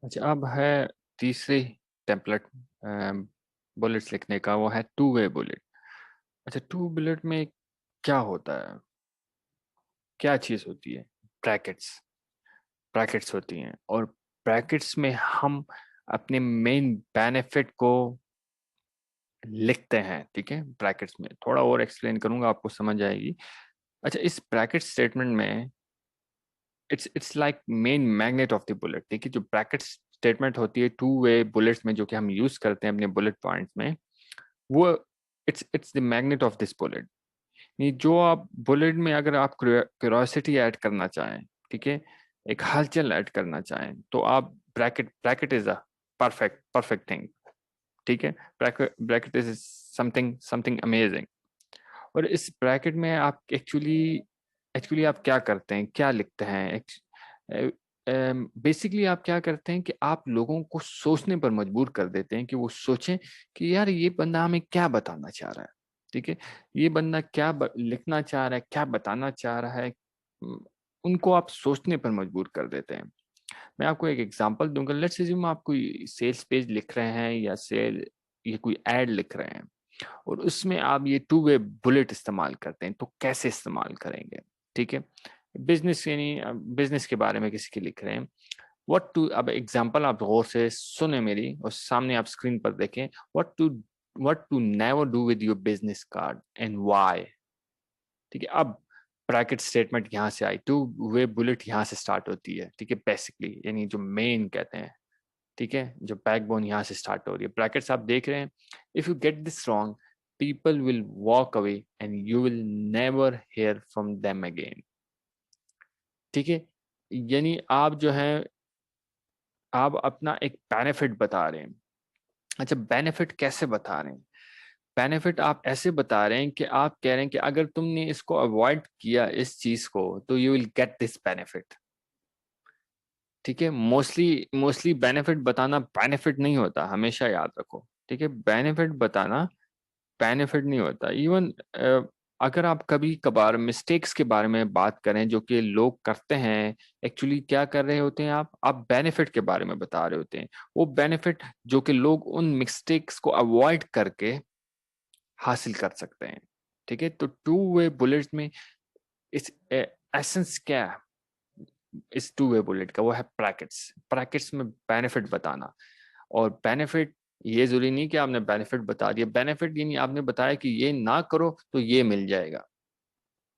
अच्छा, अब है तीसरी टेम्पलेट बुलेट्स लिखने का, वो है टू वे बुलेट। अच्छा, टू बुलेट में क्या होता है, क्या चीज़ होती है? ब्रैकेट्स। ब्रैकेट्स होती हैं, और ब्रैकेट्स में हम अपने मेन बेनिफिट को लिखते हैं। ठीक है, ब्रैकेट्स में थोड़ा और एक्सप्लेन करूंगा, आपको समझ आएगी। अच्छा, इस ब्रैकेट स्टेटमेंट में it's like main magnet of the bullet. ठीक है, जो ब्रैकेट स्टेटमेंट होती है टू वे बुलेट्स में, जो कि हम यूज करते हैं अपने बुलेट पॉइंट्स में, वो it's the magnet of this bullet. नहीं, जो आप बुलेट में अगर आप क्यूरोसिटी ऐड करना चाहें, ठीक है, एक हलचल ऐड करना चाहें, तो आप bracket bracket is a perfect perfect thing. ठीक है, bracket bracket is something something amazing. और इस ब्रैकेट में आप एक्चुअली एक्चुअली आप क्या करते हैं, क्या लिखते हैं? बेसिकली आप क्या करते हैं कि आप लोगों को सोचने पर मजबूर कर देते हैं, कि वो सोचें कि यार ये बंदा हमें क्या बताना चाह रहा है। ठीक है, ये बंदा क्या लिखना चाह रहा है, क्या बताना चाह रहा है। उम, उनको आप सोचने पर मजबूर कर देते हैं। मैं आपको एक एग्जांपल दूंगा। लेट्स अज्यूम आप कोई सेल्स पेज लिख रहे हैं, या सेल ये कोई एड लिख रहे हैं, और उसमें आप ये टू वे बुलेट इस्तेमाल करते हैं, तो कैसे इस्तेमाल करेंगे? ठीक है, बिजनेस, यानी बिजनेस के बारे में किसी के लिख रहे हैं। व्हाट टू, अब एग्जांपल आप गौर से सुने मेरी, और सामने आप स्क्रीन पर देखें। What to never do with your business card and why. ठीक है, अब ब्रैकेट स्टेटमेंट यहाँ से आई, टू वे बुलेट यहाँ से स्टार्ट होती है। ठीक है, बेसिकली यानी जो मेन कहते हैं। ठीक है, जो बैकबोन यहाँ से स्टार्ट हो रही है, ब्रैकेट्स आप देख रहे हैं। If you get this wrong, people will walk away and you will never hear from them again. ठीक है, यानी आप जो है, आप अपना एक बेनिफिट बता रहे हैं। अच्छा, बेनिफिट कैसे बता रहे हैं? बेनिफिट आप ऐसे बता रहे हैं कि आप कह रहे हैं कि अगर तुमने इसको अवॉइड किया, इस चीज को, तो you will get this benefit. ठीक है, मोस्टली मोस्टली बेनिफिट बताना बेनिफिट नहीं होता, हमेशा याद रखो। ठीक है, बेनिफिट बताना बेनिफिट नहीं होता। इवन अगर आप कभी कभार मिस्टेक्स के बारे में बात करें जो कि लोग करते हैं, एक्चुअली क्या कर रहे होते हैं, आप बेनिफिट के बारे में बता रहे होते हैं। वो बेनिफिट जो कि लोग उन मिस्टेक्स को अवॉइड करके हासिल कर सकते हैं। ठीक है, तो टू वे बुलेट में इस एसेंस क्या है? इस टू वे बुलेट का वो है ब्रैकेट्स। ब्रैकेट्स में बेनिफिट बताना। और बेनिफिट, ये जरूरी नहीं कि आपने बेनिफिट बता दिया। बेनिफिट यानी आपने बताया कि ये ना करो तो ये मिल जाएगा।